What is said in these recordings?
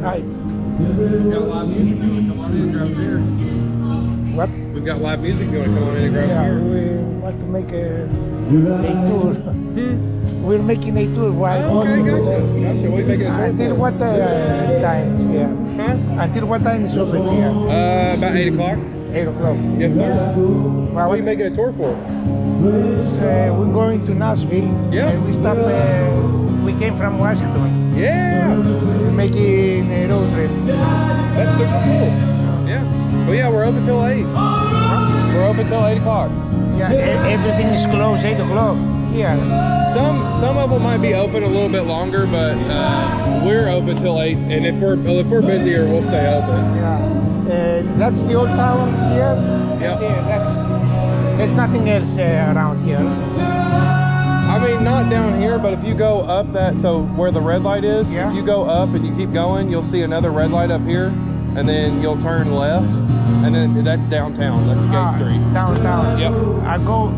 Hi. We've got live music. You want to come on in and grab a beer? What? We've got live music. You want to come on in and grab a Yeah, beer? we want to make a tour. We're making a tour. While Okay, gotcha. Gotcha. What are you making a tour Until for? what times here? Huh? Until what time is open here? About 8 o'clock. 8 o'clock. Yes, sir. Well, What are you making a tour for? we're going to Knoxville. Yeah. And we stop. We came from Washington. Yeah. We're making a road trip. That's super cool. Yeah. Well, yeah, we're open till 8. We're open till 8 o'clock. Yeah, everything is closed 8 o'clock here. Some of them might be open a little bit longer, but we're open till 8. And if we're busier, we'll stay open. Yeah. That's the old town here. Yep. Yeah, there's nothing else around here. I mean, not down here, but if you go up that, so where the red light is, Yeah. if you go up and you keep going, you'll see another red light up here, and then you'll turn left, and then that's downtown. That's Gay Street. Downtown. Yep. I go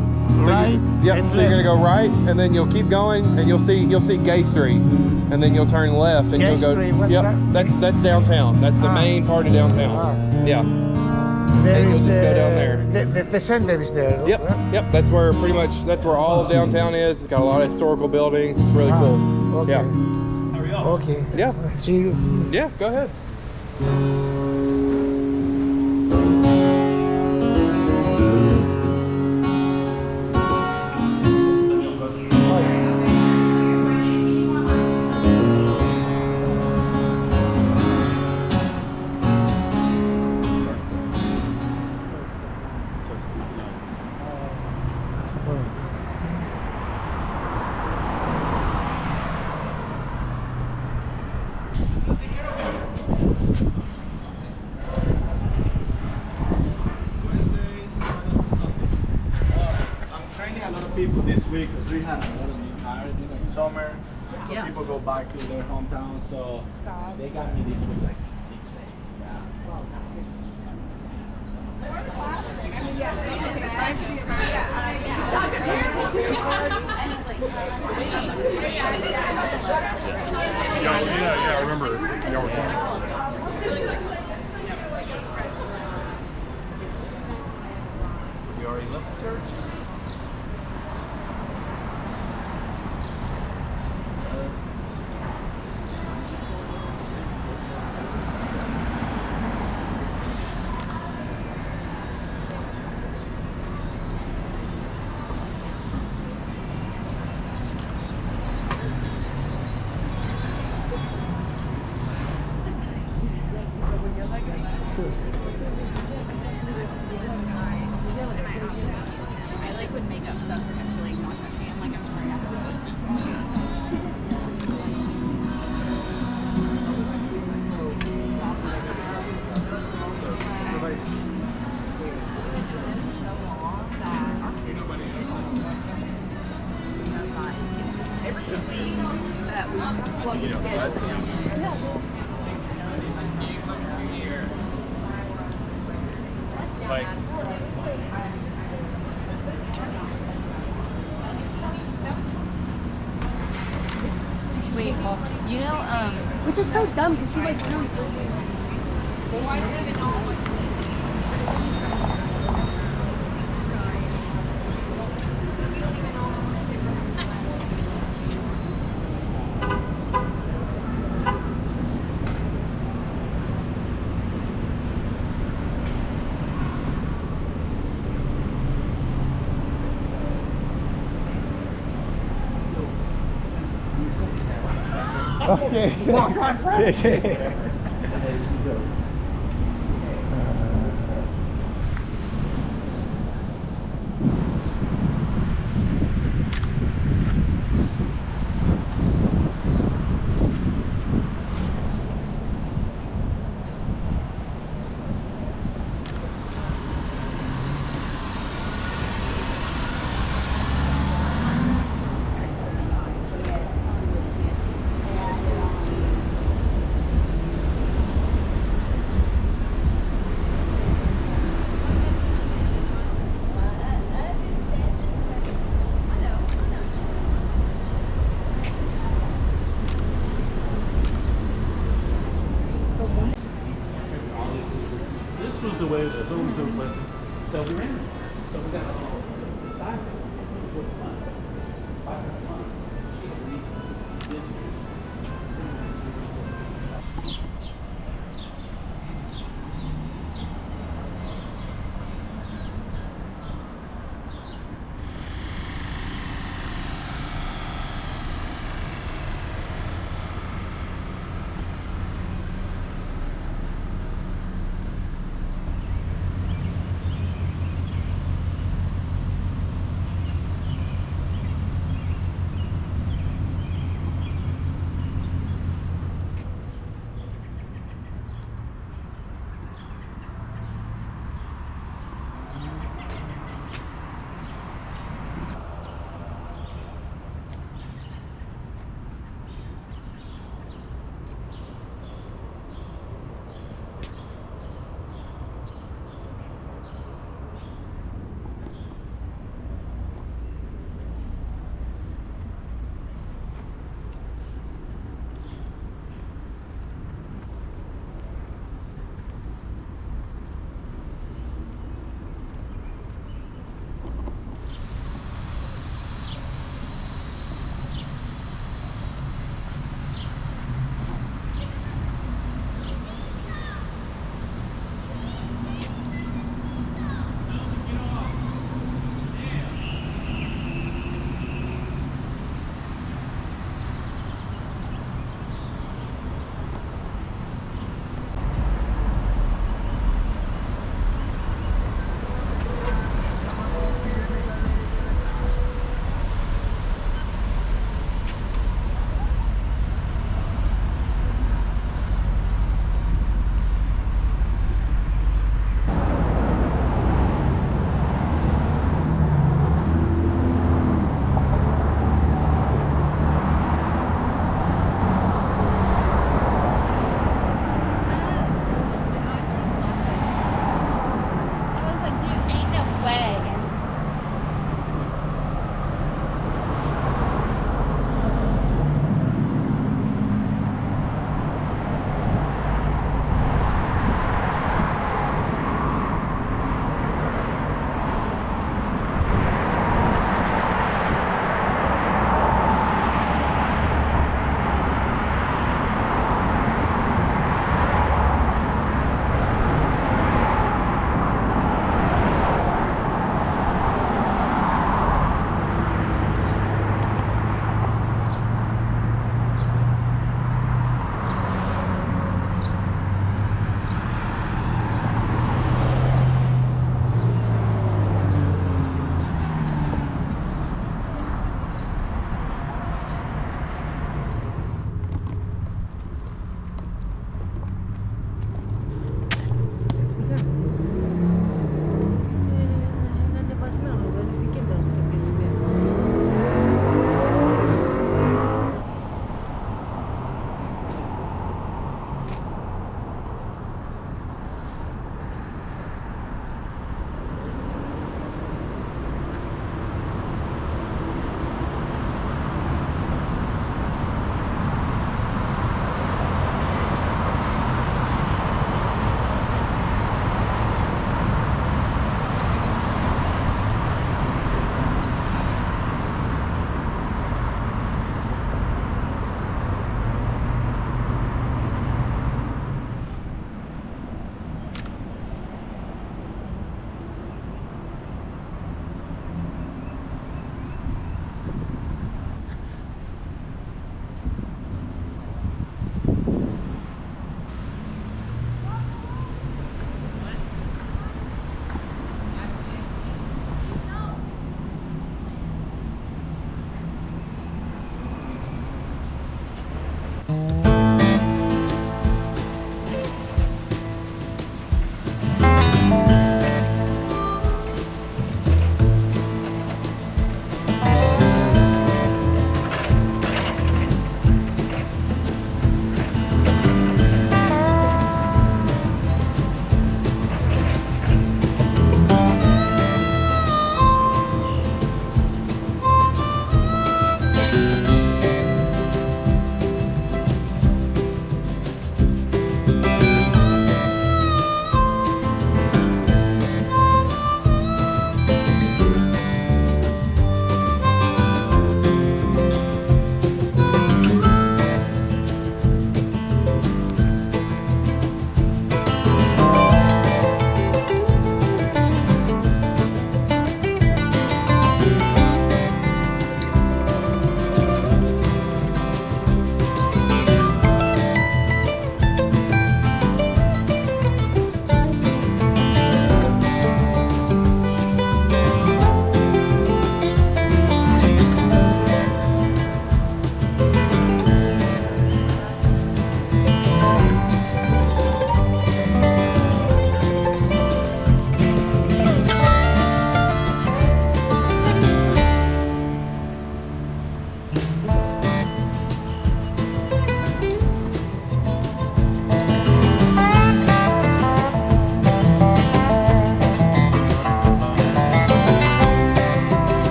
So right. Yep. and So you're left. gonna go right, and then you'll keep going, and you'll see Gay Street, and then you'll turn left, and Gay you'll go. Street, what's yep. that? That's downtown. That's the main part of downtown. Yeah. There and you'll is, just go down there. The center is there. Yep. right? Yep. That's where all of downtown is. It's got a lot of historical buildings. It's really cool. Okay. Yeah. Okay. Yeah. See you. Yeah. Go ahead. People this week because we had a lot of new hires in the summer. So Yeah. people go back to their hometown, so they got me this week like 6 days. Yeah, I remember. Y'all were talking. You already left the church? I like would make up stuff for him to like not touch me. I'm like, I'm sorry, I have Every 2 weeks that we Like, Wait, Paul, do you know, Which is so dumb because she like counts. Okay. Walk right,